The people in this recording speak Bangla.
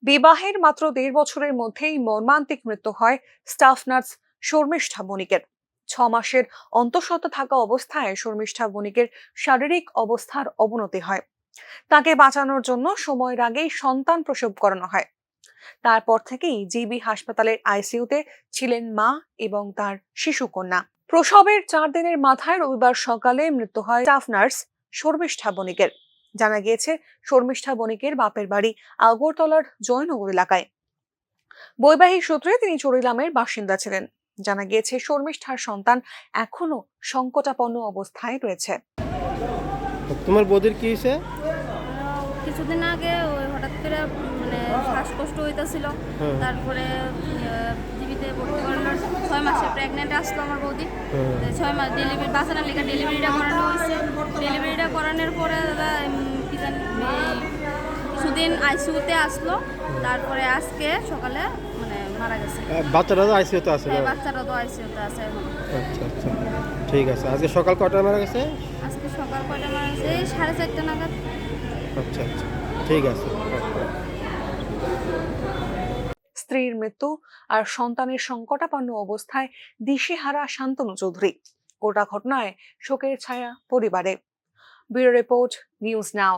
বিবাহের মাত্র ১.৫ বছরের মধ্যেই মর্মান্তিক মৃত্যু হয় স্টাফ নার্স শর্মিষ্ঠা বণিকের। ৬ মাসের অন্তঃসত্ত্বা থাকা অবস্থায় শর্মিষ্ঠা বণিকের শারীরিক অবস্থার অবনতি হয়। তাকে বাঁচানোর জন্য সময়ের আগেই সন্তান প্রসব করানো হয়। তারপর থেকেই জিবি হাসপাতালের আইসিইউতে ছিলেন মা এবং তার শিশুকন্যা। প্রসবের ৪ দিনের মাথায় রবিবার সকালে মৃত্যু হয় স্টাফ নার্স শর্মিষ্ঠা বণিকের। জানা গিয়েছে, শর্মিষ্ঠা বণিকের বাপের বাড়ি আগরতলার জয়নগর এলাকায়। বৈবাহিক সূত্রে তিনি চরিলামের বাসিন্দা ছিলেন। জানা গিয়েছে, শর্মিষ্ঠার সন্তান এখনো সংকটাপন্ন অবস্থায় রয়েছে। তোমার বৌদির কি হয়েছে? কিছুদিন আগে ওই হঠাৎ করে শ্বাসকষ্ট হইতেছিল। তারপরে জীবিতে ভর্তি করানো 6 মাসে প্রেগনেন্ট আসলো আমার বৌদি। 6 মাস ডেলিভারি বাঁচানোর লেগে ডেলিভারিটা করানো হয়েছে। ডেলিভারিটা করানোর পরে দাদা কি জানি কিছুদিন আইসিইউতে আসলো। তারপরে আজকে সকালে মারা গেছে। বাচ্চারা তো আইসিইউতে আছে? বাচ্চারা তো আইসিইউতে আছে এখন। আচ্ছা আচ্ছা, ঠিক আছে। আজকে সকাল কয়টায় মারা গেছে? আজকে সকাল কয়টা মারা গেছে? 4:30 নাগাদ। আচ্ছা আচ্ছা, ঠিক আছে। স্ত্রীর মৃত্যু আর সন্তানের সংকটাপন্ন অবস্থায় দিশেহারা শান্তনু চৌধুরী। গোটা ঘটনায় শোকের ছায়া পরিবারে। Bureau report, news now.